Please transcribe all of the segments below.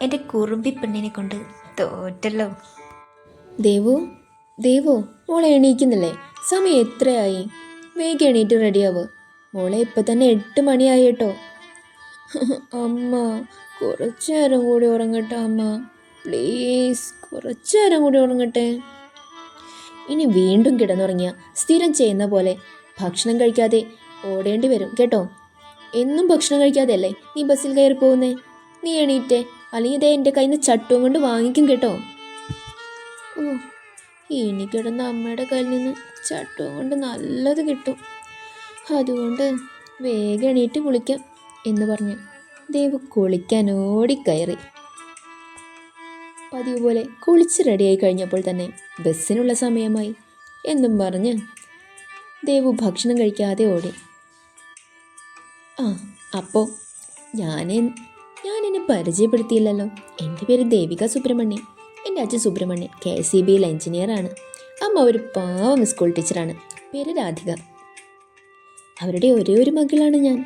എൻ്റെ കുറുമ്പി പെണ്ണിനെ കൊണ്ട് തോറ്റല്ലോ. ദേവു ദേവു മോളെ എണീക്കുന്നില്ലേ? സമയം എത്രയായി? വേഗം എണീറ്റ് റെഡിയാവ്. മോളെ ഇപ്പം തന്നെ 8 മണിയായി കേട്ടോ. അമ്മ കുറച്ചു നേരം കൂടി ഉറങ്ങട്ടെ അമ്മ, പ്ലീസ് കുറച്ചു നേരം കൂടി ഉറങ്ങട്ടെ. ഇനി വീണ്ടും കിടന്നുറങ്ങിയ സ്ഥിരം ചെയ്യുന്ന പോലെ ഭക്ഷണം കഴിക്കാതെ ഓടേണ്ടി വരും കേട്ടോ. എന്നും ഭക്ഷണം കഴിക്കാതെ അല്ലേ നീ ബസ്സിൽ കയറി പോകുന്നേ? നീ എണീറ്റേ, അല്ലെങ്കിൽ ഇതേ എൻ്റെ കയ്യിൽ നിന്ന് ചട്ടും കൊണ്ട് വാങ്ങിക്കും കേട്ടോ. ഓ, ഇനി കിടന്ന അമ്മയുടെ കയ്യിൽ നിന്ന് ചട്ടും കൊണ്ട് നല്ലത് കിട്ടും. അതുകൊണ്ട് വേഗം എണീറ്റ് കുളിക്കാം എന്ന് പറഞ്ഞ് ദേവ് കുളിക്കാൻ ഓടിക്കയറി. പതിവ് പോലെ കുളിച്ച് റെഡിയായി കഴിഞ്ഞപ്പോൾ തന്നെ ബസ്സിനുള്ള സമയമായി എന്നും പറഞ്ഞ് ദേവു ഭക്ഷണം കഴിക്കാതെ ഓടി. അപ്പോൾ ഞാനെന്നെ പരിചയപ്പെടുത്തിയില്ലല്ലോ. എൻ്റെ പേര് ദേവിക സുബ്രഹ്മണ്യൻ. എൻ്റെ അച്ഛൻ സുബ്രഹ്മണ്യൻ KCBയിൽ എഞ്ചിനീയറാണ്. അമ്മ ഒരു പാവം സ്കൂൾ ടീച്ചറാണ്. പേര് രാധിക. അവരുടെ ഒരേ ഒരു മകളാണ് ഞാൻ.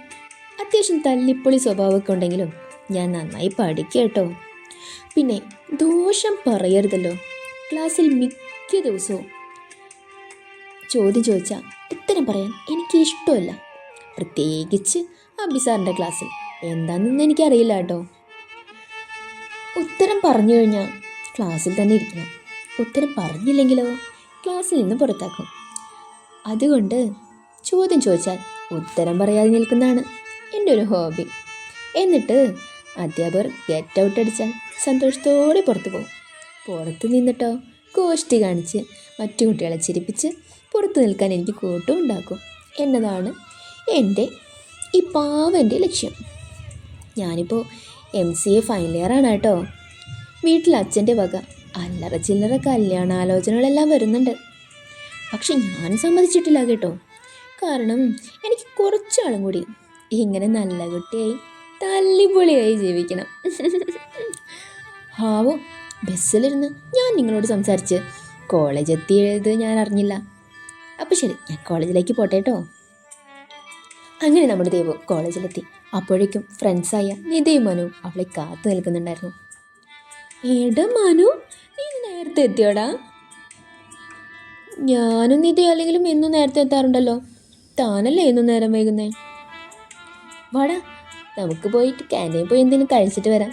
അത്യാവശ്യം തല്ലിപ്പൊളി സ്വഭാവമൊക്കെ ഉണ്ടെങ്കിലും ഞാൻ നന്നായി പഠിക്കുക കേട്ടോ. പിന്നെ ദോഷം പറയരുതല്ലോ. ക്ലാസ്സിൽ മിക്ക ദിവസവും ചോദ്യം ചോദിച്ചാൽ ഉത്തരം പറയാൻ എനിക്ക് ഇഷ്ടമല്ല. പ്രത്യേകിച്ച് അബിസാറിൻ്റെ ക്ലാസ്സിൽ. എന്താണെന്ന് എനിക്കറിയില്ല കേട്ടോ. ഉത്തരം പറഞ്ഞു കഴിഞ്ഞാൽ ക്ലാസ്സിൽ തന്നെ ഇരിക്കണം. ഉത്തരം പറഞ്ഞില്ലെങ്കിലോ ക്ലാസ്സിൽ നിന്ന് പുറത്താക്കും. അതുകൊണ്ട് ചോദ്യം ചോദിച്ചാൽ ഉത്തരം പറയാതെ നിൽക്കുന്നതാണ് എൻ്റെ ഒരു ഹോബി. എന്നിട്ട് അധ്യാപകർ ഗെറ്റ് ഔട്ട് അടിച്ചാൽ സന്തോഷത്തോടെ പുറത്തു പോകും. പുറത്ത് നിന്നിട്ടോ ഗോഷ്ടി കാണിച്ച് മറ്റു കുട്ടികളെ ചിരിപ്പിച്ച് പുറത്തു നിൽക്കാൻ എനിക്ക് കൂട്ടും ഉണ്ടാക്കും എന്നതാണ് എൻ്റെ ഈ പാവൻ്റെ ലക്ഷ്യം. ഞാനിപ്പോൾ MCA ഫൈനൽ ഇയറാണ് കേട്ടോ. വീട്ടിൽ അച്ഛൻ്റെ വക അല്ലറ ചില്ലറ കല്യാണാലോചനകളെല്ലാം വരുന്നുണ്ട്. പക്ഷെ ഞാൻ സമ്മതിച്ചിട്ടില്ല കേട്ടോ. കാരണം എനിക്ക് കുറച്ചാളും കൂടി ഇങ്ങനെ നല്ല കുട്ടിയായി തല്ലിപ്പൊളിയായി ജീവിക്കണം. ഹാവോ, ബസ്സിലിരുന്ന് ഞാൻ നിങ്ങളോട് സംസാരിച്ച് കോളേജ് എത്തിയത് ഞാൻ അറിഞ്ഞില്ല. അപ്പോൾ ശരി, ഞാൻ കോളേജിലേക്ക് പോട്ടെ കേട്ടോ. അങ്ങനെ നമ്മുടെ ദേവു കോളേജിലെത്തി. അപ്പോഴേക്കും ഫ്രണ്ട്സായ നിതയും മനു അവളെ കാത്തു നിൽക്കുന്നുണ്ടായിരുന്നു. എടാ മനു, നീ നേരത്തെ എത്തിയോടാ? ഞാനും നിതയും അല്ലെങ്കിലും എന്നും നേരത്തെ എത്താറുണ്ടല്ലോ. താനല്ലേ എന്നും നേരം വൈകുന്നേ? വാടാ, നമുക്ക് പോയിട്ട് ക്യാൻറ്റീനിൽ പോയി എന്തെങ്കിലും കഴിച്ചിട്ട് വരാം.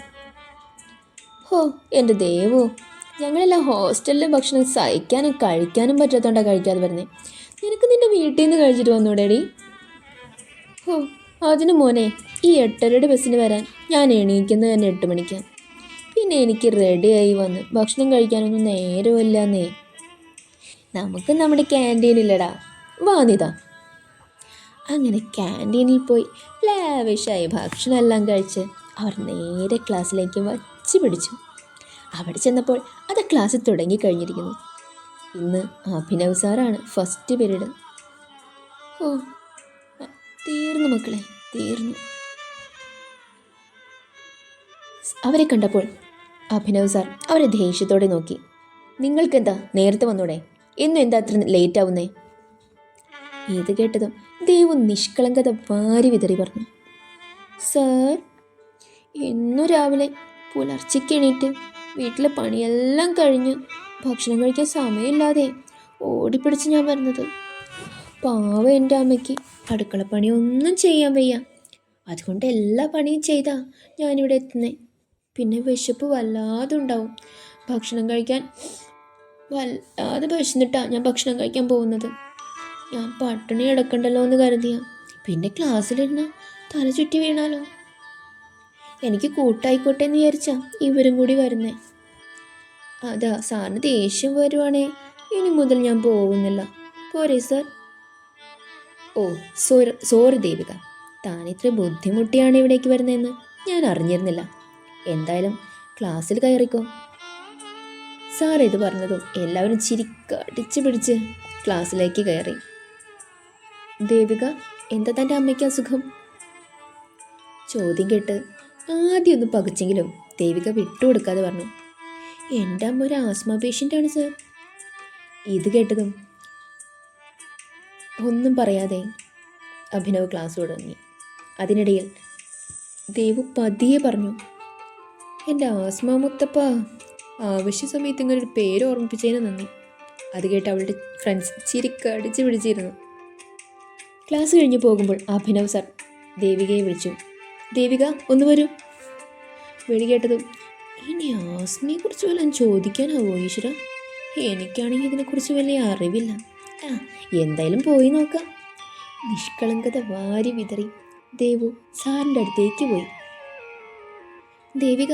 ഹോ എൻ്റെ ദേവു, ഞങ്ങളെല്ലാം ഹോസ്റ്റലിലെ ഭക്ഷണം സഹിക്കാനും കഴിക്കാനും പറ്റാത്തോണ്ടാണ് കഴിക്കാതെ വരുന്നേ. നിനക്ക് നിൻ്റെ വീട്ടിൽ നിന്ന് കഴിച്ചിട്ട് വന്നൂടേടി? ഹോ, അതിന് മോനെ, ഈ 8:30 ബസ്സിന് വരാൻ ഞാൻ എണീക്കുന്നത് തന്നെ 8 മണിക്കാണ്. പിന്നെ എനിക്ക് റെഡിയായി വന്ന് ഭക്ഷണം കഴിക്കാനൊന്നും നേരമില്ലെന്നേ. നമുക്ക് നമ്മുടെ ക്യാൻറ്റീനില്ലടാ, വാന്നിതാ. അങ്ങനെ ക്യാൻറ്റീനിൽ പോയി ലാവിഷായി ഭക്ഷണമെല്ലാം കഴിച്ച് അവർ നേരെ ക്ലാസ്സിലേക്ക് വച്ച് പിടിച്ചു. അവിടെ ചെന്നപ്പോൾ അത് ക്ലാസ് തുടങ്ങിക്കഴിഞ്ഞിരിക്കുന്നു. ഇന്ന് അഭിനവ് സാറാണ് ഫസ്റ്റ് പീരീഡ്. ഓ, തീർന്നു മക്കളെ, തീർന്നു. അവരെ കണ്ടപ്പോൾ അഭിനവ് സാർ അവരെ ദേഷ്യത്തോടെ നോക്കി. നിങ്ങൾക്കെന്താ നേരത്തെ വന്നൂടെ? ഇന്നും എന്താ അത്ര ലേറ്റ് ആവുന്നേ? ഇത് കേട്ടതും ദേവു നിഷ്കളങ്കത വാരി വിതറി പറഞ്ഞു. സാർ, ഇന്നു രാവിലെ പുലർച്ചയ്ക്ക് എണീറ്റ് വീട്ടിലെ പണിയെല്ലാം കഴിഞ്ഞ് ഭക്ഷണം കഴിക്കാൻ സമയമില്ലാതെ ഓടിപ്പിടിച്ച് ഞാൻ വരുന്നത്. പാവ എൻ്റെ അമ്മയ്ക്ക് അടുക്കളപ്പണി ഒന്നും ചെയ്യാൻ വയ്യ. അതുകൊണ്ട് എല്ലാ പണിയും ചെയ്താ ഞാനിവിടെ എത്തുന്നേ. പിന്നെ വിശപ്പ് വല്ലാതെ ഉണ്ടാവും. ഭക്ഷണം കഴിക്കാൻ വല്ലാതെ വിശന്നിട്ടാണ് ഞാൻ ഭക്ഷണം കഴിക്കാൻ പോകുന്നത്. ഞാൻ പട്ടിണി കിടക്കണ്ടല്ലോ എന്ന് കരുതിയ. പിന്നെ ക്ലാസ്സിലിരുന്ന തല ചുറ്റി വീണാലോ. എനിക്ക് കൂട്ടായിക്കോട്ടെ എന്ന് വിചാരിച്ചാ ഇവരും കൂടി വരുന്നേ. അതാ സാറിന് ദേഷ്യം വരുവാണേ ഇനി മുതൽ ഞാൻ പോകുന്നില്ല. പോരെ സാർ? ഓ സോറി ദേവിക, താൻ ഇത്ര ബുദ്ധിമുട്ടിയാണ് ഇവിടേക്ക് വരുന്നതെന്ന് ഞാൻ അറിഞ്ഞിരുന്നില്ല. എന്തായാലും ക്ലാസ്സിൽ കയറിക്കോ. സാർ ഇത് പറഞ്ഞതും എല്ലാവരും ചിരിക്കടിച്ച് പിടിച്ച് ക്ലാസ്സിലേക്ക് കയറി. ദേവിക, എന്താ തൻ്റെ അമ്മയ്ക്ക് അസുഖം? ചോദ്യം കേട്ട് ആദ്യം ഒന്ന് പകച്ചെങ്കിലും ദേവിക വിട്ടുകൊടുക്കാതെ പറഞ്ഞു, എൻ്റെ അമ്മ ഒരു ആസ്മ പേഷ്യൻ്റാണ് സാർ. ഇത് കേട്ടതും ഒന്നും പറയാതെ അഭിനവ് ക്ലാസ് തുടങ്ങി. അതിനിടയിൽ ദേവു പതിയെ പറഞ്ഞു, എൻ്റെ ആസ്മ മുത്തപ്പ, ആവശ്യ സമയത്ത് ഇങ്ങനെ ഒരു പേര് ഓർമ്മിപ്പിച്ചതിന് നന്ദി. അത് കേട്ട് അവളുടെ ഫ്രണ്ട്സ് ചിരിക്കടിച്ച് പിടിച്ചിരുന്നു. ക്ലാസ് കഴിഞ്ഞ് പോകുമ്പോൾ അഭിനവ് സർ ദേവികയെ വിളിച്ചു. ദേവിക, ഒന്ന് വരൂ. വിളി കേട്ടതും ഇനി ആസ്മയെക്കുറിച്ച് വല്ലതും ചോദിക്കാനാവോ ഈശ്വര? എനിക്കാണെങ്കിൽ ഇതിനെക്കുറിച്ച് വലിയ അറിവില്ല. എന്തായാലും പോയി നോക്കാം. നിഷ്കളങ്കത വാരി വിതറി ദേവു സാറിൻ്റെ അടുത്തേക്ക് പോയി. ദേവിക,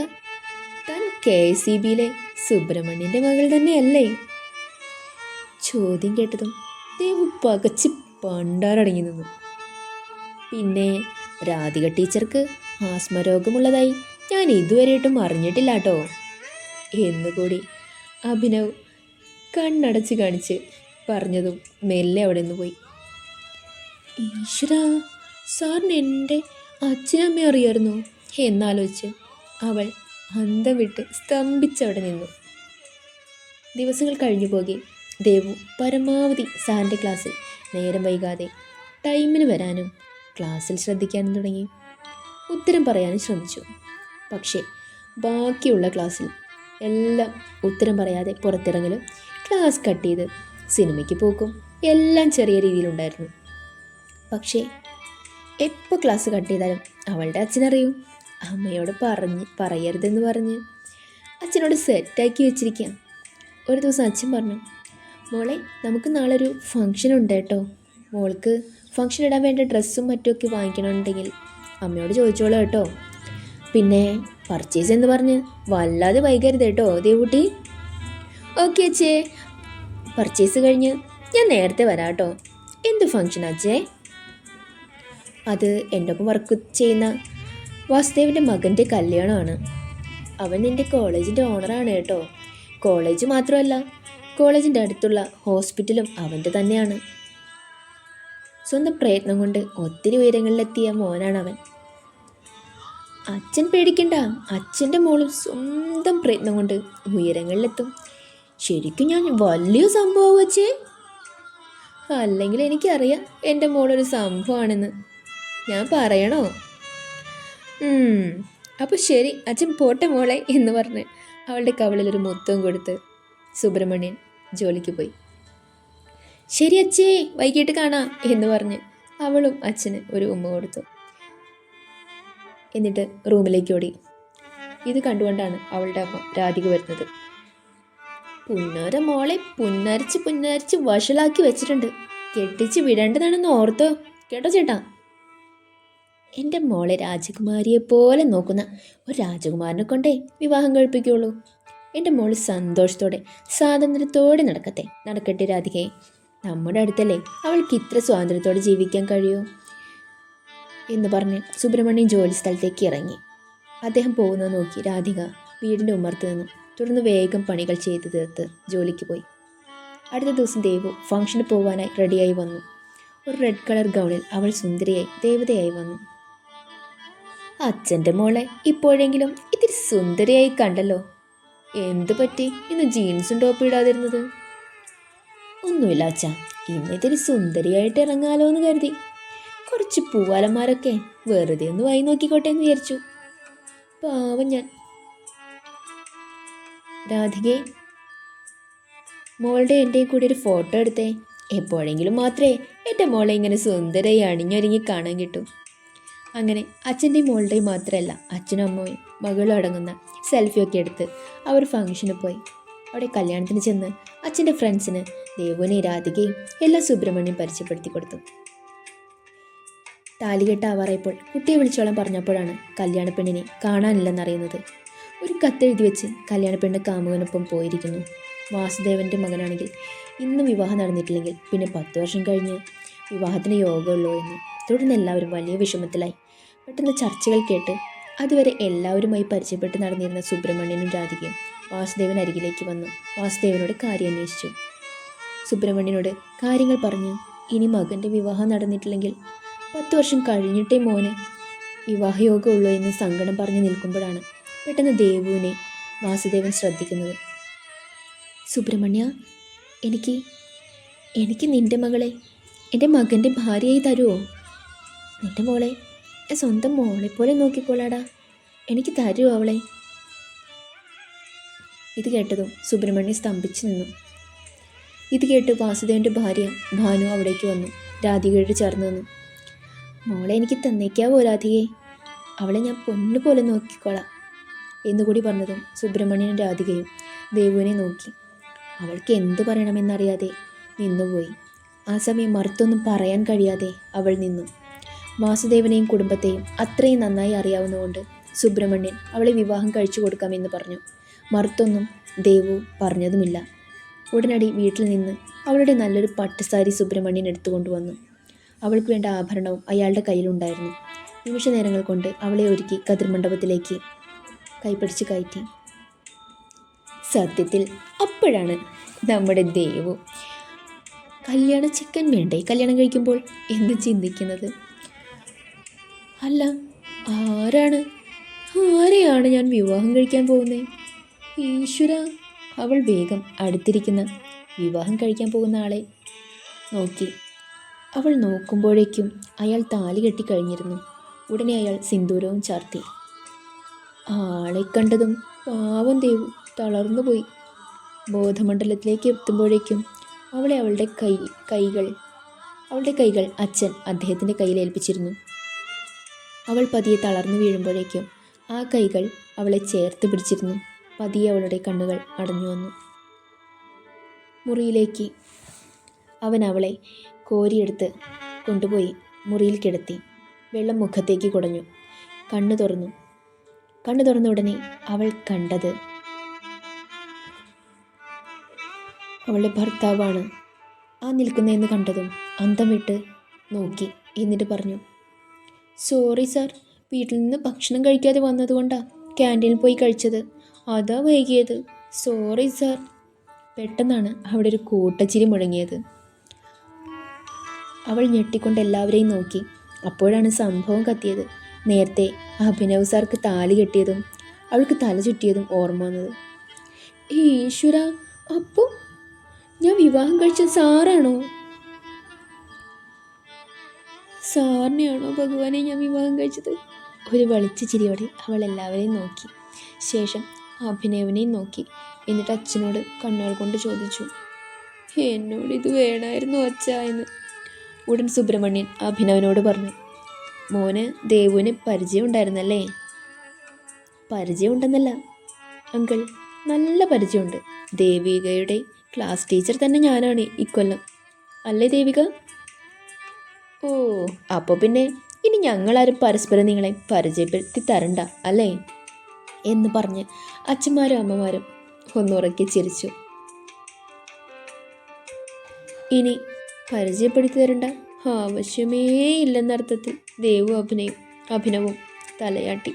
താൻ KCBയിലെ സുബ്രഹ്മണ്യൻ്റെ മകൾ തന്നെയല്ലേ? ചോദ്യം കേട്ടതും ദേവു പകച്ച് പണ്ടാരടങ്ങി നിന്നു. പിന്നെ രാധിക ടീച്ചർക്ക് ആസ്മരോഗമുള്ളതായി ഞാൻ ഇതുവരെയായിട്ടും അറിഞ്ഞിട്ടില്ല കേട്ടോ എന്നുകൂടി അഭിനവ് കണ്ണടച്ച് കാണിച്ച് പറഞ്ഞതും മെല്ലെ അവിടെ നിന്ന് പോയി. ഈശ്വര, സാറിന് എൻ്റെ അച്ഛനമ്മയെ അറിയായിരുന്നു എന്നാലോചിച്ച് അവൾ അന്തം വിട്ട് സ്തംഭിച്ചവിടെ നിന്നു. ദിവസങ്ങൾ കഴിഞ്ഞു പോകെ ദേവു പരമാവധി സാറിൻ്റെ ക്ലാസ്സിൽ നേരം വൈകാതെ ടൈമിന് വരാനും ക്ലാസ്സിൽ ശ്രദ്ധിക്കാനും തുടങ്ങി. ഉത്തരം പറയാനും ശ്രമിച്ചു. പക്ഷേ ബാക്കിയുള്ള ക്ലാസ്സിൽ എല്ലാം ഉത്തരം പറയാതെ പുറത്തിറങ്ങലും ക്ലാസ് കട്ട് ചെയ്ത് സിനിമയ്ക്ക് പോക്കും എല്ലാം ചെറിയ രീതിയിലുണ്ടായിരുന്നു. പക്ഷേ എപ്പോൾ ക്ലാസ് കട്ട് ചെയ്താലും അവളുടെ അച്ഛനറിയും. അമ്മയോട് പറയരുതെന്ന് പറഞ്ഞ് അച്ഛനോട് സെറ്റാക്കി വെച്ചിരിക്കാം. ഒരു ദിവസം അച്ഛൻ പറഞ്ഞു, മോളെ, നമുക്ക് നാളെ ഒരു ഫംഗ്ഷൻ ഉണ്ട് കേട്ടോ. മോൾക്ക് ഫംഗ്ഷൻ ഇടാൻ വേണ്ട ഡ്രസ്സും മറ്റുമൊക്കെ വാങ്ങിക്കണമെന്നുണ്ടെങ്കിൽ അമ്മയോട് ചോദിച്ചോളൂ കേട്ടോ. പിന്നെ പർച്ചേസ് എന്ന് പറഞ്ഞ് വല്ലാതെ വൈകരുത് കേട്ടോ ദേവുട്ടി. ഓക്കെ അച്ഛേ, പർച്ചേസ് കഴിഞ്ഞ് ഞാൻ നേരത്തെ വരാം കേട്ടോ. എന്ത് ഫംഗ്ഷൻ അച്ഛേ? അത് എൻ്റെ ഒപ്പം വർക്ക് ചെയ്യുന്ന വാസുദേവിൻ്റെ മകൻ്റെ കല്യാണമാണ്. അവൻ എൻ്റെ കോളേജിൻ്റെ ഓണറാണ് കേട്ടോ. കോളേജ് മാത്രമല്ല, കോളേജിൻ്റെ അടുത്തുള്ള ഹോസ്പിറ്റലും അവൻ്റെ തന്നെയാണ്. സ്വന്തം പ്രയത്നം കൊണ്ട് ഒത്തിരി ഉയരങ്ങളിലെത്തിയ മോനാണ് അവൻ. അച്ഛൻ പേടിക്കണ്ട, അച്ഛൻ്റെ മോളും സ്വന്തം പ്രയത്നം കൊണ്ട് ഉയരങ്ങളിലെത്തും. ശരിക്കും ഞാൻ വലിയ സംഭവം അച്ഛേ. അല്ലെങ്കിൽ എനിക്കറിയാം എൻ്റെ മോളൊരു സംഭവമാണെന്ന്. ഞാൻ പറയണോ? അപ്പോൾ ശരി അച്ഛൻ പോട്ടെ മോളെ എന്ന് പറഞ്ഞ് അവളുടെ കവിളിലൊരു മുത്തം കൊടുത്ത് സുബ്രഹ്മണ്യൻ ജോലിക്ക് പോയി. ശരി അച്ഛേ, വൈകിട്ട് കാണാം എന്ന് പറഞ്ഞ് അവളും അച്ഛന് ഒരു ഉമ്മ കൊടുത്തു. എന്നിട്ട് റൂമിലേക്ക് ഓടി. ഇത് കണ്ടുകൊണ്ടാണ് അവളുടെ അമ്മ രാധിക വരുന്നത്. പുന്നാര മോളെ പുന്നരിച്ച് വഷളാക്കി വെച്ചിട്ടുണ്ട്. കെട്ടിച്ച് വിടേണ്ടതാണെന്ന് ഓർത്തോ കേട്ടോ ചേട്ടാ. എൻ്റെ മോളെ രാജകുമാരിയെ പോലെ നോക്കുന്ന ഒരു രാജകുമാരനെ കൊണ്ടേ വിവാഹം കഴിപ്പിക്കുള്ളൂ. എൻ്റെ മോള് സന്തോഷത്തോടെ സ്വാതന്ത്ര്യത്തോടെ നടക്കട്ടെ രാധികയെ. നമ്മുടെ അടുത്തല്ലേ അവൾക്ക് ഇത്ര സ്വാതന്ത്ര്യത്തോടെ ജീവിക്കാൻ കഴിയൂ എന്ന് പറഞ്ഞ് സുബ്രഹ്മണ്യൻ ജോലി സ്ഥലത്തേക്ക് ഇറങ്ങി. അദ്ദേഹം പോകുന്നത് നോക്കി രാധിക വീടിൻ്റെ ഉമ്മർത്ത് നിന്നു. തുടർന്ന് വേഗം പണികൾ ചെയ്ത് തീർത്ത് ജോലിക്ക് പോയി. അടുത്ത ദിവസം ദേവു ഫംഗ്ഷന് പോകാനായി റെഡിയായി വന്നു. ഒരു റെഡ് കളർ ഗൗണിൽ അവൾ സുന്ദരിയായി ദേവതയായി വന്നു. അച്ഛൻ്റെ മോളെ ഇപ്പോഴെങ്കിലും ഇത്തിരി സുന്ദരിയായി കണ്ടല്ലോ. എന്തു പറ്റി ഇന്ന് ജീൻസും ടോപ്പ് ഇടാതിരുന്നത്? ഒന്നുമില്ല അച്ഛാ, ഇന്ന് ഇത്തിരി സുന്ദരിയായിട്ട് ഇറങ്ങാലോ എന്ന് കരുതി. കുറച്ച് പൂവാലന്മാരൊക്കെ വെറുതെ ഒന്ന് വായി നോക്കിക്കോട്ടെ എന്ന് വിചാരിച്ചു. പാവം ഞാൻ. രാധികയെ, മോളുടെ എൻ്റെയും കൂടി ഒരു ഫോട്ടോ എടുത്തേ. എപ്പോഴെങ്കിലും മാത്രമേ എൻ്റെ മോളെ ഇങ്ങനെ സുന്ദരമായി അണിഞ്ഞൊരുങ്ങി കാണാൻ കിട്ടൂ. അങ്ങനെ അച്ഛൻ്റെയും മോളുടെയും മാത്രമല്ല, അച്ഛനും അമ്മയും മകളും അടങ്ങുന്ന സെൽഫിയൊക്കെ എടുത്ത് അവർ ഫംഗ്ഷന് പോയി. അവിടെ കല്യാണത്തിന് ചെന്ന് അച്ഛൻ്റെ ഫ്രണ്ട്സിന് ദേവുവിനെ രാധികയും എല്ലാം സുബ്രഹ്മണ്യം പരിചയപ്പെടുത്തി കൊടുത്തു. താലികെട്ടാവാറായപ്പോൾ കുട്ടിയെ വിളിച്ചോളാൻ പറഞ്ഞപ്പോഴാണ് കല്യാണ പെണ്ണിനെ കാണാനില്ലെന്നറിയുന്നത്. ഒരു കത്തെഴുതി വെച്ച് കല്യാണ പെണ്ണ് കാമുകനൊപ്പം പോയിരിക്കുന്നു. വാസുദേവൻ്റെ മകനാണെങ്കിൽ ഇന്നും വിവാഹം നടന്നിട്ടില്ലെങ്കിൽ പിന്നെ 10 വർഷം കഴിഞ്ഞ് വിവാഹത്തിന് യോഗമുള്ളൂ എന്ന്. തുടർന്ന് എല്ലാവരും വലിയ വിഷമത്തിലായി. പെട്ടെന്ന് ചർച്ചകൾ കേട്ട് അതുവരെ എല്ലാവരുമായി പരിചയപ്പെട്ട് നടന്നിരുന്ന സുബ്രഹ്മണ്യനും രാധികയും വാസുദേവൻ അരികിലേക്ക് വന്നു. വാസുദേവനോട് കാര്യം അന്വേഷിച്ചു. സുബ്രഹ്മണ്യനോട് കാര്യങ്ങൾ പറഞ്ഞു. ഇനി മകൻ്റെ വിവാഹം നടന്നിട്ടില്ലെങ്കിൽ 10 വർഷം കഴിഞ്ഞിട്ടേ മോന് വിവാഹയോഗമുള്ളൂ എന്ന് സങ്കടം പറഞ്ഞു നിൽക്കുമ്പോഴാണ് പെട്ടെന്ന് ദേവുവിനെ വാസുദേവൻ ശ്രദ്ധിക്കുന്നത്. സുബ്രഹ്മണ്യ, എനിക്ക് നിൻ്റെ മകളെ എൻ്റെ മകൻ്റെ ഭാര്യയായി തരുമോ? നിൻ്റെ മോളെ സ്വന്തം മോളെപ്പോലെ നോക്കിക്കോളാടാ. എനിക്ക് തരുമോ അവളെ? ഇത് കേട്ടതും സുബ്രഹ്മണ്യൻ സ്തംഭിച്ചു നിന്നു. ഇത് കേട്ട് വാസുദേവൻ്റെ ഭാര്യ ഭാനു അവിടേക്ക് വന്നു. രാധികയോട് ചേർന്ന് നിന്നു. മോളെ എനിക്ക് തന്നേക്കാവോ രാധികയെ? അവളെ ഞാൻ പൊന്നുപോലെ നോക്കിക്കോളാം എന്നുകൂടി പറഞ്ഞതും സുബ്രഹ്മണ്യനും രാധികയും ദേവുവിനെ നോക്കി. അവൾക്ക് എന്തു പറയണമെന്നറിയാതെ നിന്നുപോയി. ആ സമയം മറുത്തൊന്നും പറയാൻ കഴിയാതെ അവൾ നിന്നു. വാസുദേവനെയും കുടുംബത്തെയും അത്രയും നന്നായി അറിയാവുന്നതുകൊണ്ട് സുബ്രഹ്മണ്യൻ അവളെ വിവാഹം കഴിച്ചു കൊടുക്കാമെന്ന് പറഞ്ഞു. മറുത്തൊന്നും ദേവു പറഞ്ഞതുമില്ല. ഉടനടി വീട്ടിൽ നിന്ന് അവളുടെ നല്ലൊരു പട്ടുസാരി സുബ്രഹ്മണ്യൻ എടുത്തുകൊണ്ടുവന്നു. അവൾക്ക് വേണ്ട ആഭരണവും അയാളുടെ കയ്യിലുണ്ടായിരുന്നു. നിമിഷ നേരങ്ങൾ കൊണ്ട് അവളെ ഒരുക്കി കതിർമണ്ഡപത്തിലേക്ക് കൈപിടിച്ച് കയറ്റി. സത്യത്തിൽ അപ്പോഴാണ് നമ്മുടെ ദേവു കല്യാണ ചിക്കൻ വേണ്ടേ കല്യാണം കഴിക്കുമ്പോൾ എന്ന് ചിന്തിക്കുന്നത്. അല്ല, ആരെയാണ് ഞാൻ വിവാഹം കഴിക്കാൻ പോകുന്നത്? ഈശ്വര! അവൾ വേഗം അടുത്തിരിക്കുന്ന വിവാഹം കഴിക്കാൻ പോകുന്ന ആളെ നോക്കി. അവൾ നോക്കുമ്പോഴേക്കും അയാൾ താലി കെട്ടിക്കഴിഞ്ഞിരുന്നു. ഉടനെ അയാൾ സിന്ദൂരവും ചാർത്തി. ആളെ കണ്ടതും പാവം ദേവു തളർന്നുപോയി. ബോധമണ്ഡലത്തിലേക്ക് എത്തുമ്പോഴേക്കും അവളുടെ കൈകൾ അച്ഛൻ അദ്ദേഹത്തിൻ്റെ കയ്യിൽ ഏൽപ്പിച്ചിരുന്നു. അവൾ പതിയെ തളർന്നു വീഴുമ്പോഴേക്കും ആ കൈകൾ അവളെ ചേർത്ത് പിടിച്ചിരുന്നു. പതിയെ അവളുടെ കണ്ണുകൾ അടഞ്ഞു വന്നു. മുറിയിലേക്ക് അവൻ അവളെ കോരിയെടുത്ത് കൊണ്ടുപോയി മുറിയിൽ കിടത്തി. വെള്ളം മുഖത്തേക്ക് കുടഞ്ഞു. കണ്ണു തുറന്ന ഉടനെ അവൾ കണ്ടത് അവളുടെ ഭർത്താവാണ്. ആ നിൽക്കുന്നതെന്ന് കണ്ടതും അന്തം വിട്ട് നോക്കി. എന്നിട്ട് പറഞ്ഞു, സോറി സാർ, വീട്ടിൽ നിന്ന് ഭക്ഷണം കഴിക്കാതെ വന്നതുകൊണ്ടാണ് ക്യാൻറ്റീനിൽ പോയി കഴിച്ചത്. അതാ വൈകിയത്. Sorry sir. പെട്ടെന്നാണ് അവിടെ ഒരു കൂട്ടച്ചിരി മുഴങ്ങിയത്. അവൾ ഞെട്ടിക്കൊണ്ട് എല്ലാവരെയും നോക്കി. അപ്പോഴാണ് സംഭവം കത്തിയത്. നേരത്തെ അഭിനവ് സാർക്ക് താലി കെട്ടിയതും അവൾക്ക് തല ചുറ്റിയതും ഓർമ്മ വന്നത്. ഈശ്വര! അപ്പോൾ ഞാൻ വിവാഹം കഴിച്ച സാറാണോ? സാറിനെയാണോ ഭഗവാനെ ഞാൻ വിവാഹം കഴിച്ചത്? ഒരു വെളിച്ച ചിരിയോടെ അവൾ എല്ലാവരെയും നോക്കി. ശേഷം അഭിനവിനെയും നോക്കി. എന്നിട്ട് അച്ഛനോട് കണ്ണുകൾ കൊണ്ട് ചോദിച്ചു, എന്നോട് ഇത് വേണമായിരുന്നു അച്ഛാ എന്ന്. ഉടൻ സുബ്രഹ്മണ്യൻ അഭിനവനോട് പറഞ്ഞു, മോന് ദേവുവിന് പരിചയം ഉണ്ടായിരുന്നല്ലേ? പരിചയമുണ്ടെന്നല്ല അങ്കിൾ, നല്ല പരിചയമുണ്ട്. ദേവികയുടെ ക്ലാസ് ടീച്ചർ തന്നെ ഞാനാണ് ഇക്കൊല്ലം. അല്ലേ ദേവിക? ഓ, അപ്പോൾ പിന്നെ ഇനി ഞങ്ങളാരും പരസ്പരം നിങ്ങളെ പരിചയപ്പെടുത്തി തരണ്ട അല്ലേ എന്ന് പറഞ്ഞ് അച്ഛന്മാരും അമ്മമാരും ഒന്നുറക്കി ചിരിച്ചു. ഇനി പരിചയപ്പെടുത്തി തരണ്ട ആവശ്യമേ ഇല്ലെന്നർത്ഥത്തിൽ ദേവു അഭിനവും തലയാട്ടി.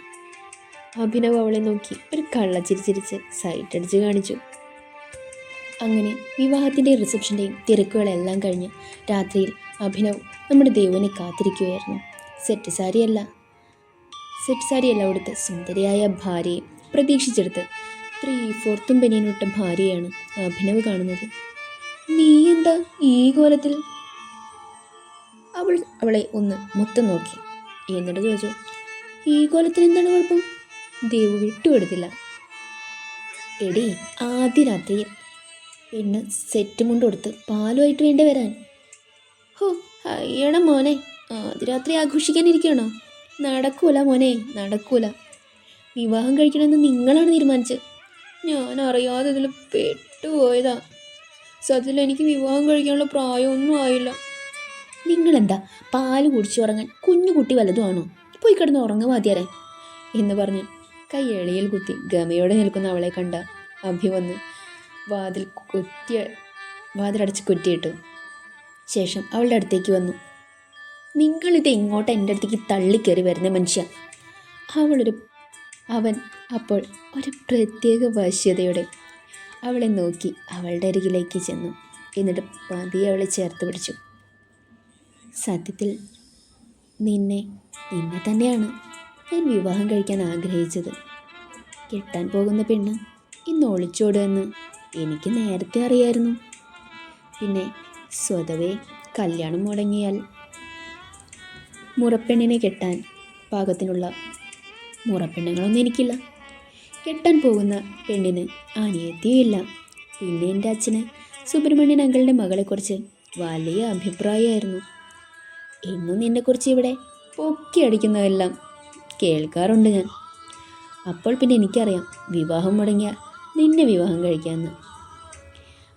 അഭിനവ് അവളെ നോക്കി ഒരു കള്ളച്ചിരി ചിരിച്ച് സൈറ്റടിച്ച് കാണിച്ചു. അങ്ങനെ വിവാഹത്തിൻ്റെയും റിസപ്ഷൻ്റെയും തിരക്കുകളെല്ലാം കഴിഞ്ഞ് രാത്രിയിൽ അഭിനവ് നമ്മുടെ ദേവുവിനെ കാത്തിരിക്കുകയായിരുന്നു. സെറ്റ് സാരിയല്ല ഉടുത്ത് സുന്ദരിയായ ഭാര്യയെ പ്രതീക്ഷിച്ചെടുത്ത് 3/4 ബനിയനിട്ട ഭാര്യയാണ് അഭിനവ് കാണുന്നത്. നീ എന്താ ഈ കോലത്തിൽ? അവളെ ഒന്ന് മൊത്തം നോക്കി. എന്നിട്ട് ചോദിച്ചു, ഈ കോലത്തിൽ എന്താണ് കുഴപ്പം? ദേവു വിട്ടുകൊടുത്തില്ല. എടി, ആദ്യ രാത്രിയിൽ പെണ്ണ് സെറ്റ് മുണ്ട് കൊടുത്ത് പാലുമായിട്ട് വേണ്ടി വരാൻ. ഹോ, അയ്യണ മോനെ, ആദ്യ രാത്രി ആഘോഷിക്കാനിരിക്കുകയാണോ? നടക്കൂല മോനെ, നടക്കൂല. വിവാഹം കഴിക്കണമെന്ന് നിങ്ങളാണ് തീരുമാനിച്ചത്. ഞാൻ അറിയാതെ ഇതിൽ പെട്ടുപോയതാ. സത്യത്തിൽ എനിക്ക് വിവാഹം കഴിക്കാനുള്ള പ്രായമൊന്നും ആയില്ല. നിങ്ങളെന്താ പാല് കുടിച്ചുറങ്ങാൻ കുഞ്ഞു കുട്ടി വല്ലതുമാണോ? പോയി കിടന്ന് ഉറങ്ങ മതിയാരെ എന്ന് പറഞ്ഞ് കൈ എളിയിൽ കുത്തി ഗമയോടെ നിൽക്കുന്ന അവളെ കണ്ട അഭി വന്ന് വാതിലടച്ച് കുറ്റിയിട്ടു. ശേഷം അവളുടെ അടുത്തേക്ക് വന്നു. നിങ്ങളിത് എങ്ങോട്ട് എൻ്റെ അടുത്തേക്ക് തള്ളിക്കയറി വരുന്ന മനുഷ്യ? അവൻ അപ്പോൾ ഒരു പ്രത്യേക വശ്യതയോടെ അവളെ നോക്കി അവളുടെ അരികിലേക്ക് ചെന്നു. എന്നിട്ട് പതിയെ അവളെ ചേർത്ത് പിടിച്ചു. സത്യത്തിൽ നിന്നെ തന്നെയാണ് ഞാൻ വിവാഹം കഴിക്കാൻ ആഗ്രഹിച്ചത്. കെട്ടാൻ പോകുന്ന പെണ്ണ് ഇന്ന് ഒളിച്ചോടുമെന്ന് എനിക്ക് നേരത്തെ അറിയായിരുന്നു. പിന്നെ സ്വതവേ കല്യാണം മുടങ്ങിയാൽ മുറപ്പെണ്ണിനെ കെട്ടാൻ പാകത്തിനുള്ള മുറപ്പെണ്ണുങ്ങളൊന്നും എനിക്കില്ല. കെട്ടാൻ പോകുന്ന പെണ്ണിന് അനിയത്തിയുമില്ല. പിന്നെ എൻ്റെ അച്ഛന് സുബ്രഹ്മണ്യൻ അങ്കിളിൻ്റെ മകളെക്കുറിച്ച് വലിയ അഭിപ്രായമായിരുന്നു. എന്നും നിന്നെക്കുറിച്ച് ഇവിടെ പൊക്കി അടിക്കുന്നതെല്ലാം കേൾക്കാറുണ്ട് ഞാൻ. അപ്പോൾ പിന്നെ എനിക്കറിയാം വിവാഹം മുടങ്ങിയ നിന്നെ വിവാഹം കഴിക്കാമെന്ന്.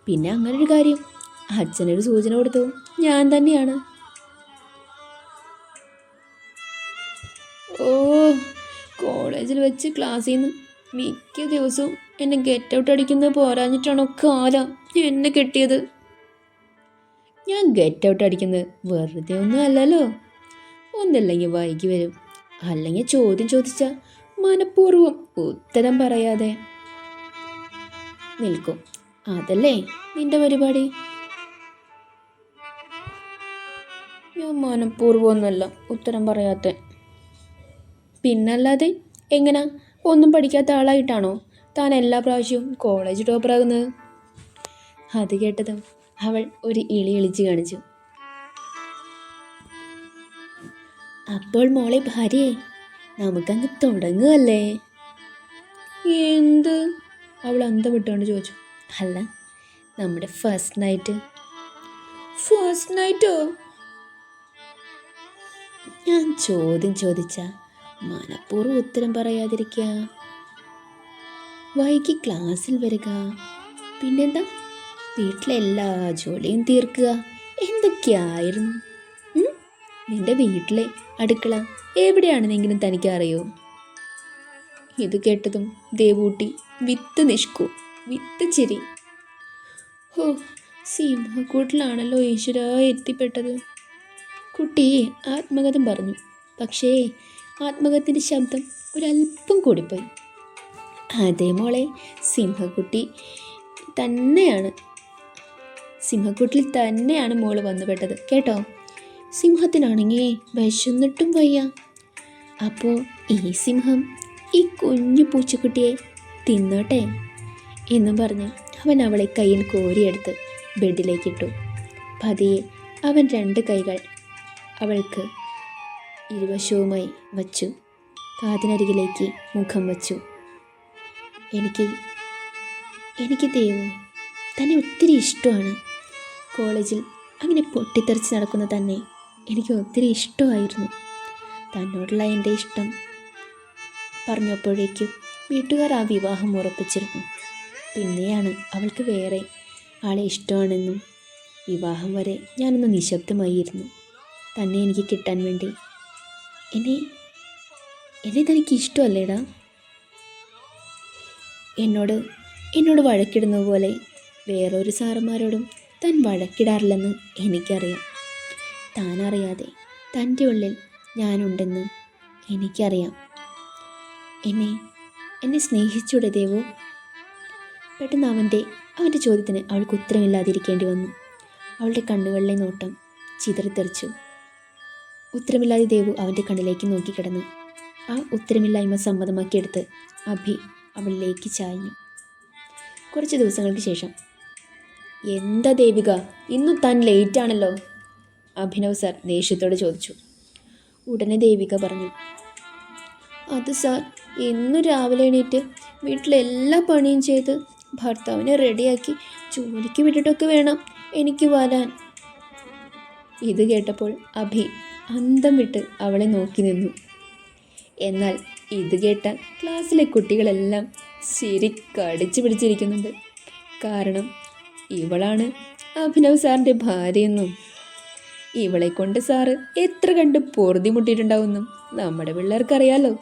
പിന്നെ അങ്ങനൊരു കാര്യം അച്ഛനൊരു സൂചന കൊടുത്തു ഞാൻ തന്നെയാണ്. ഓ, കോളേജിൽ വെച്ച് ക്ലാസ്സിൽ നിന്ന് മിക്ക ദിവസവും എന്നെ ഗെറ്റ് ഔട്ട് അടിക്കുന്നത് പോരാഞ്ഞിട്ടാണോ കാലം എന്നെ കെട്ടിയത്? ഞാൻ ഗെറ്റ് ഔട്ട് അടിക്കുന്നത് വെറുതെ ഒന്നും അല്ലല്ലോ. ഒന്നല്ലെങ്കിൽ വൈകി വരും, അല്ലെങ്കിൽ ചോദ്യം ചോദിച്ചാൽ മനഃപൂർവ്വം ഉത്തരം പറയാതെ നിൽക്കും. അതല്ലേ നിന്റെ പരിപാടി? ഞാൻ മനഃപൂർവ്വം ഒന്നുമല്ല ഉത്തരം പറയാത്ത. പിന്നല്ലാതെ എങ്ങനാ? ഒന്നും പഠിക്കാത്ത ആളായിട്ടാണോ താൻ എല്ലാ പ്രാവശ്യവും കോളേജ് ടോപ്പറാകുന്നത്? അത് കേട്ടതും അവൾ ഒരു ഇളി ഇളിച്ച് കാണിച്ചു. അപ്പോൾ മോളെ ഭാര്യയെ നമുക്കങ്ങ് തുടങ്ങുമല്ലേ? എന്ത്? അവൾ അന്തം വിട്ടുകൊണ്ട് ചോദിച്ചു. അല്ല, നമ്മുടെ ഫസ്റ്റ് നൈറ്റ്. ഫസ്റ്റ് നൈറ്റോ? ഞാൻ ചോദ്യം ചോദിച്ച മനഃപൂർവ്വം ഉത്തരം പറയാതിരിക്കുക, വൈകി ക്ലാസ്സിൽ വരിക, പിന്നെന്താ വീട്ടിലെല്ലാ ജോലിയും തീർക്കുക, എന്തൊക്കെയായിരുന്നു? നിന്റെ വീട്ടിലെ അടുക്കള എവിടെയാണെന്നെങ്കിലും തനിക്ക് അറിയോ? ഇത് കേട്ടതും ദേവൂട്ടി വിത്ത് നിഷ്കു വിത്ത് ചിരി. ഓ, സിംഹക്കൂട്ടിലാണല്ലോ ഈശ്വര എത്തിപ്പെട്ടത്. കുട്ടി ആത്മകഥം പറഞ്ഞു. പക്ഷേ ആത്മകഥത്തിൻ്റെ ശബ്ദം ഒരല്പം കൂടിപ്പോയി. അതേ മോളെ, സിംഹക്കൂട്ടിൽ തന്നെയാണ് മോള് വന്നുപെട്ടത് കേട്ടോ. സിംഹത്തിനാണെങ്കിൽ വിശന്നിട്ടും വയ്യ. അപ്പോൾ ഈ സിംഹം ഈ കുഞ്ഞു പൂച്ചക്കുട്ടിയെ തിന്നോട്ടെ എന്നും പറഞ്ഞ് അവൻ അവളെ കയ്യിൽ കോരിയെടുത്ത് ബെഡിലേക്കിട്ടു. പതിയെ അവൻ 2 കൈകൾ അവൾക്ക് ഇരുവശവുമായി വച്ചു. കാതിനരികിലേക്ക് മുഖം വച്ചു. എനിക്ക് ദേവു തന്നെ ഒത്തിരി ഇഷ്ടമാണ്. കോളേജിൽ അങ്ങനെ പൊട്ടിത്തെറിച്ച് നടക്കുന്ന തന്നെ എനിക്ക് ഒത്തിരി ഇഷ്ടമായിരുന്നു. തന്നോടുള്ള എൻ്റെ ഇഷ്ടം പറഞ്ഞപ്പോഴേക്കും വീട്ടുകാർ ആ വിവാഹം ഉറപ്പിച്ചിരുന്നു. പിന്നെയാണ് അവൾക്ക് വേറെ ആളെ ഇഷ്ടമാണെന്നും. വിവാഹം വരെ ഞാനൊന്ന് നിശബ്ദമായിരുന്നു. തന്നെ എനിക്ക് കിട്ടാൻ വേണ്ടി. എന്നെ തനിക്ക് ഇഷ്ടമല്ലേടാ? എന്നോട് വഴക്കിടുന്നത് പോലെ വേറൊരു സാറന്മാരോടും താൻ വഴക്കിടാറില്ലെന്ന് എനിക്കറിയാം. താനറിയാതെ തൻ്റെ ഉള്ളിൽ ഞാനുണ്ടെന്ന് എനിക്കറിയാം. എന്നെ സ്നേഹിച്ചൂടെ ദേവു? പെട്ടെന്ന് അവൻ്റെ ചോദ്യത്തിന് അവൾക്ക് ഉത്തരമില്ലാതിരിക്കേണ്ടി വന്നു. അവളുടെ കണ്ണുകളിലെ നോട്ടം ചിതറിത്തെറിച്ചു. ഉത്തരമില്ലാതെ ദേവു അവൻ്റെ കണ്ണിലേക്ക് നോക്കിക്കിടന്നു. ആ ഉത്തരമില്ലായ്മ സമ്മതമാക്കിയെടുത്ത് അഭി അവളിലേക്ക് ചാഞ്ഞു. കുറച്ച് ദിവസങ്ങൾക്ക് ശേഷം. എന്താ ദേവിക, ഇന്നും താൻ ലേറ്റാണല്ലോ? അഭിനവ് സാർ ദേഷ്യത്തോട് ചോദിച്ചു. ഉടനെ ദേവിക പറഞ്ഞു, അത് സാർ, ഇന്നു രാവിലെ എണീറ്റ് വീട്ടിലെല്ലാ പണിയും ചെയ്ത് ഭർത്താവിനെ റെഡിയാക്കി ജോലിക്ക് വിട്ടിട്ടൊക്കെ വേണം എനിക്ക് വരാൻ. ഇത് കേട്ടപ്പോൾ അഭി അന്തം വിട്ട് അവളെ നോക്കി നിന്നു. എന്നാൽ ഇത് കേട്ട ക്ലാസ്സിലെ കുട്ടികളെല്ലാം ശരിക്കടിച്ചു പിടിച്ചിരിക്കുന്നുണ്ട്. കാരണം ഇവളാണ് അഭിനവ് സാറിൻ്റെ ഭാര്യയെന്നും ഇവളെ കൊണ്ട് സാറ് എത്ര കണ്ട് പൊറുതിമുട്ടിയിട്ടുണ്ടാവുമെന്നും നമ്മുടെ പിള്ളേർക്കറിയാലോ.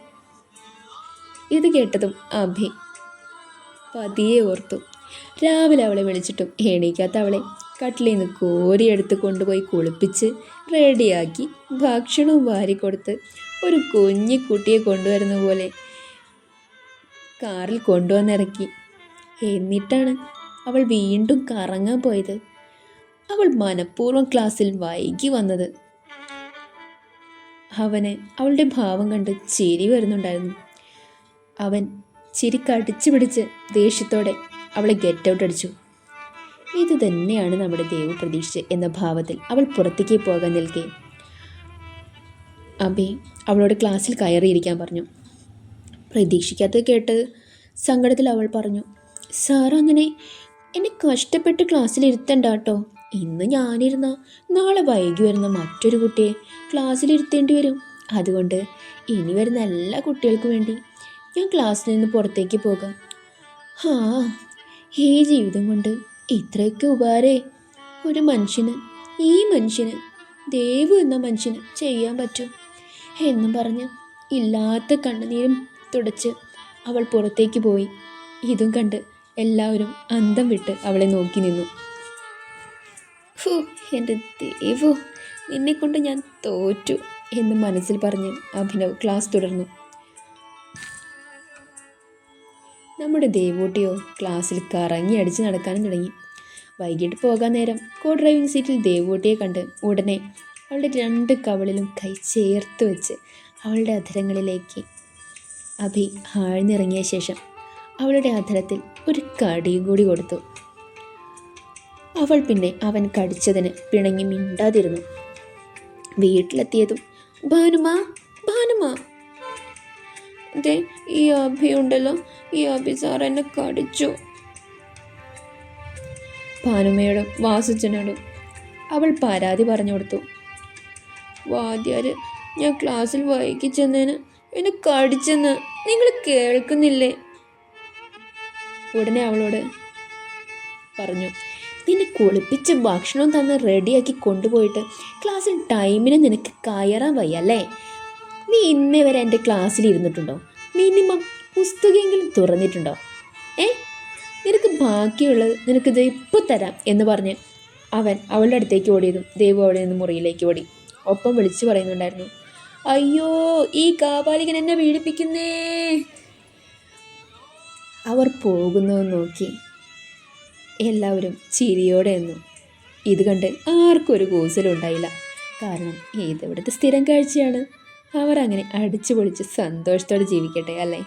ഇത് കേട്ടതും അഭി പതിയെ ഓർത്തു. രാവിലെ അവളെ വിളിച്ചിട്ടും എണീക്കാത്ത അവളെ കട്ടിലിൽ നിന്ന് കോരിയെടുത്ത് കൊണ്ടുപോയി കുളിപ്പിച്ച് റെഡിയാക്കി ഭക്ഷണവും വാരിക്കൊടുത്ത് ഒരു കുഞ്ഞി കുട്ടിയെ കൊണ്ടുവരുന്ന പോലെ കാറിൽ കൊണ്ടുവന്നിറക്കി. എന്നിട്ടാണ് അവൾ വീണ്ടും കറങ്ങാൻ പോയത്. അവൾ മനഃപൂർവ്വം ക്ലാസ്സിൽ വൈകി വന്നത്. അവന് അവളുടെ ഭാവം കണ്ട് ചിരി വരുന്നുണ്ടായിരുന്നു. അവൻ ചിരി കടിച്ചു പിടിച്ച് ദേഷ്യത്തോടെ അവളെ ഗെറ്റ് ഔട്ട് അടിച്ചു. ഇത് തന്നെയാണ് നമ്മുടെ ദേവു പ്രതീക്ഷിച്ച് എന്ന ഭാവത്തിൽ അവൾ പുറത്തേക്ക് പോകാൻ നിൽക്കെ അഭി അവളോട് ക്ലാസ്സിൽ കയറിയിരിക്കാൻ പറഞ്ഞു. പ്രതീക്ഷിക്കാത്തത് കേട്ട് സങ്കടത്തിൽ അവൾ പറഞ്ഞു. സാർ അങ്ങനെ എന്നെ കഷ്ടപ്പെട്ട് ക്ലാസ്സിലിരുത്തണ്ട കേട്ടോ. ഇന്ന് ഞാനിരുന്ന നാളെ വൈകി വരുന്ന മറ്റൊരു കുട്ടിയെ ക്ലാസ്സിലിരുത്തേണ്ടി വരും. അതുകൊണ്ട് ഇനി വരുന്ന എല്ലാ കുട്ടികൾക്കും വേണ്ടി ഞാൻ ക്ലാസ്സിൽ നിന്ന് പുറത്തേക്ക് പോകാം. ആ ഈ ജീവിതം കൊണ്ട് ഇത്രയൊക്കെ ഉപകാരേ ഒരു മനുഷ്യന്, ഈ മനുഷ്യന്, ദേവു എന്ന മനുഷ്യന് ചെയ്യാൻ പറ്റും എന്നും പറഞ്ഞ് ഇല്ലാത്ത കണ്ണുനീരും തുടച്ച് അവൾ പുറത്തേക്ക് പോയി. ഇതും കണ്ട് എല്ലാവരും അന്തം വിട്ട് അവളെ നോക്കി നിന്നു. ഹോ, എൻ്റെ ദേവു, നിന്നെക്കൊണ്ട് ഞാൻ തോറ്റു എന്ന് മനസ്സിൽ പറഞ്ഞ് അഭിനവ് ക്ലാസ് തുടർന്നു. നമ്മുടെ ദേവൂട്ടിയോ ക്ലാസ്സിൽ കറങ്ങി അടിച്ച് നടക്കാനും തുടങ്ങി. വൈകിട്ട് പോകാൻ നേരം കോ ഡ്രൈവിംഗ് സീറ്റിൽ ദേവൂട്ടിയെ കണ്ട് ഉടനെ അവളുടെ 2 കവളിലും കൈ ചേർത്ത് വെച്ച് അവളുടെ അധരങ്ങളിലേക്ക് അഭി ആഴ്ന്നിറങ്ങിയ ശേഷം അവളുടെ അധരത്തിൽ ഒരു കടിയും കൂടി കൊടുത്തു. അവൾ പിന്നെ അവൻ കടിച്ചതിന് പിണങ്ങി മിണ്ടാതിരുന്നു. വീട്ടിലെത്തിയതും ഭാനുമാ ഭാനുമാ, അതെ ഈ അഭി ഉണ്ടല്ലോ, ഈ അഭി സാർ എന്നെ കടിച്ചു. ഭാനുമയോടും വാസുച്ചനോടും അവൾ പരാതി പറഞ്ഞു കൊടുത്തു. വാദ്യാര് ഞാൻ ക്ലാസ്സിൽ വൈകി ചെന്നതിന് എന്നെ കടിച്ചെന്ന് നിങ്ങൾ കേൾക്കുന്നില്ലേ? ഉടനെ അവളോട് പറഞ്ഞു, നിന്നെ കുളിപ്പിച്ച് ഭക്ഷണം തന്ന് റെഡിയാക്കി കൊണ്ടുപോയിട്ട് ക്ലാസ്സിൽ ടൈമിന് നിനക്ക് കയറാൻ വയ്യല്ലേ? നീ ഇന്നേ വരെ എൻ്റെ ക്ലാസ്സിൽ ഇരുന്നിട്ടുണ്ടോ? മിനിമം പുസ്തകമെങ്കിലും തുറന്നിട്ടുണ്ടോ? നിനക്ക് ബാക്കിയുള്ളത് നിനക്കിത് ഇപ്പോൾ തരാം എന്ന് പറഞ്ഞ് അവൻ അവളുടെ അടുത്തേക്ക് ഓടിയതും ദേവു അവിടെ നിന്ന് മുറിയിലേക്ക് ഓടി. ഒപ്പം വിളിച്ചു പറയുന്നുണ്ടായിരുന്നു, അയ്യോ ഈ കാപാലികൻ എന്നെ പീഡിപ്പിക്കുന്നേ. അവർ പോകുന്നത് നോക്കി എല്ലാവരും ചിരിയോടെ നിന്നു. ഇത് കണ്ട് ആർക്കും ഒരു കൂസലും ഉണ്ടായില്ല. കാരണം ഇവിടുത്തെ സ്ഥിരം കാഴ്ചയാണ്. അവർ അങ്ങനെ അടിച്ചു പൊളിച്ച് സന്തോഷത്തോടെ ജീവിക്കട്ടെ അല്ലേ?